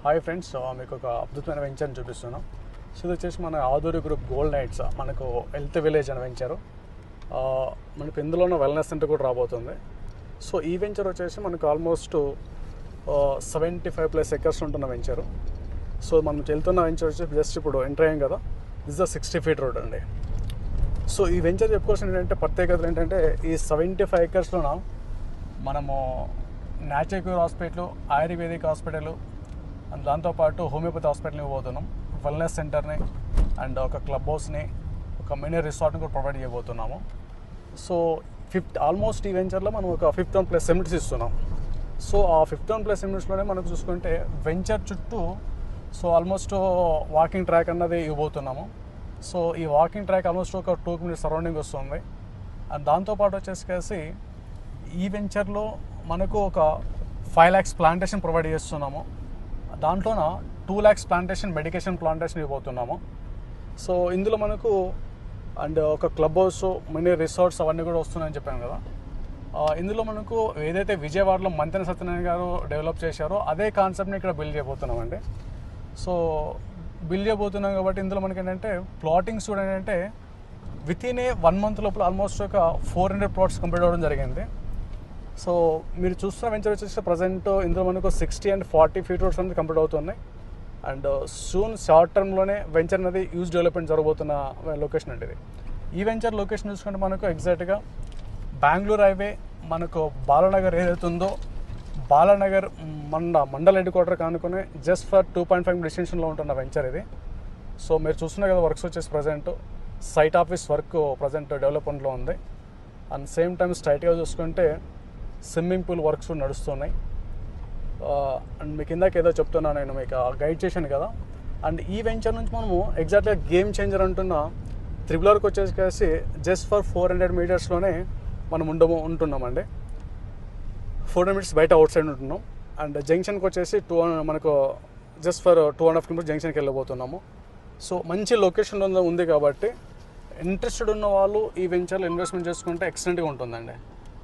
Hi friends, మీకు ఒక అద్భుతమైన వెంచర్ని చూపిస్తున్నాం. సో ఇది వచ్చేసి మన ఆదూరి గ్రూప్ గోల్డ్ నైట్స్ మనకు హెల్త్ విలేజ్ అని వెంచరు. మనకు ఇందులోనే వెల్నెస్ సెంటర్ కూడా రాబోతుంది. సో ఈ వెంచర్ వచ్చేసి మనకు ఆల్మోస్ట్ 75+ ఎకర్స్ ఉంటున్న వెంచరు. సో మనం వెళ్తున్న వెంచర్ వచ్చేసి జస్ట్ ఇప్పుడు ఎంటర్ అయ్యాం కదా, దిస్ ద 60 feet రోడ్ అండి. సో ఈ వెంచర్ చెప్పుకోవాల్సిన ఏంటంటే ప్రత్యేకతలు ఏంటంటే ఈ 75 ఎకర్స్లోన మనము natural cure hospital, ayurvedic hospital and దాంతోపాటు హోమియోపతి హాస్పిటల్ని పోతున్నాం, వెల్నెస్ సెంటర్ని అండ్ ఒక క్లబ్ హౌస్ని, ఒక మినీ రిసార్ట్ని కూడా ప్రొవైడ్ చేయబోతున్నాము. సో ఆల్మోస్ట్ ఈ వెంచర్లో మనం ఒక 51+ యూనిట్స్ ఇస్తున్నాం. సో ఆ 51+ యూనిట్స్లోనే మనకు చూసుకుంటే వెంచర్ చుట్టూ సో ఆల్మోస్ట్ వాకింగ్ ట్రాక్ అన్నది ఇవ్వబోతున్నాము. సో ఈ వాకింగ్ ట్రాక్ ఆల్మోస్ట్ ఒక 2 minutes సరౌండింగ్ వస్తుంది. అండ్ దాంతోపాటు వచ్చేసి ఈ వెంచర్లో మనకు ఒక 5 lakhs ప్లాంటేషన్ ప్రొవైడ్ చేస్తున్నాము. దాంట్లోన 2 lakhs ప్లాంటేషన్ మెడికేషన్ ప్లాంటేషన్ ఇవ్వబోతున్నాము. సో ఇందులో మనకు అండ్ ఒక క్లబ్ హౌస్, మినీ రిసార్ట్స్ అవన్నీ కూడా వస్తున్నాయని చెప్పాను కదా. ఇందులో మనకు ఏదైతే విజయవాడలో మంతెన సత్యనారాయణ గారు డెవలప్ చేశారో అదే కాన్సెప్ట్ని ఇక్కడ బిల్డ్ చేయబోతున్నామండి. సో బిల్డ్ చేయబోతున్నాం కాబట్టి ఇందులో మనకి ఏంటంటే ప్లాటింగ్స్ కూడా ఏంటంటే వితిన్ 1 month లోపల ఆల్మోస్ట్ ఒక 400 plots కంప్లీట్ అవ్వడం జరిగింది. సో మీరు చూస్తున్న వెంచర్ వచ్చేసి ప్రజెంట్ ఇందులో మనకు 60 and 40 feet రోడ్స్ అనేది కంప్లీట్ అవుతున్నాయి. అండ్ సూన్ షార్ట్ టర్మ్లోనే వెంచర్ అనేది యూజ్ డెవలప్మెంట్ జరగబోతున్న లొకేషన్ అండి ఇది. ఈ వెంచర్ లొకేషన్ చూసుకుంటే మనకు ఎగ్జాక్ట్గా బెంగళూరు హైవే, మనకు బాలానగర్ ఏదైతే ఉందో బాలానగర్ మండల్ హెడ్ క్వార్టర్ కానుకొని జస్ట్ ఫర్ 2.5 డిస్టెన్షన్లో ఉంటున్న వెంచర్ ఇది. సో మీరు చూస్తున్నారు కదా, వర్క్స్ వచ్చేసి present site office work present డెవలప్మెంట్లో ఉంది. అండ్ సేమ్ టైం స్ట్రైట్గా చూసుకుంటే స్విమ్మింగ్ పూల్ వర్క్స్ కూడా నడుస్తున్నాయి. అండ్ మీకు ఇందాక ఏదో చెప్తున్నా, నేను మీకు గైడ్ చేశాను కదా. అండ్ ఈ వెంచర్ నుంచి మనము ఎగ్జాక్ట్గా గేమ్ చేంజర్ అంటున్న త్రిబులర్కి వచ్చేసి జస్ట్ ఫర్ 400 meters మనం ఉంటున్నామండి. 400 meters బయట అవుట్ సైడ్ ఉంటున్నాం. అండ్ జంక్షన్కి వచ్చేసి మనకు జస్ట్ ఫర్ 2.5 kilometers జంక్షన్కి వెళ్ళబోతున్నాము. సో మంచి లొకేషన్ ఉంది కాబట్టి ఇంట్రెస్టెడ్ ఉన్న వాళ్ళు ఈ వెంచర్లో ఇన్వెస్ట్మెంట్ చేసుకుంటే ఎక్సలెంట్గా ఉంటుందండి.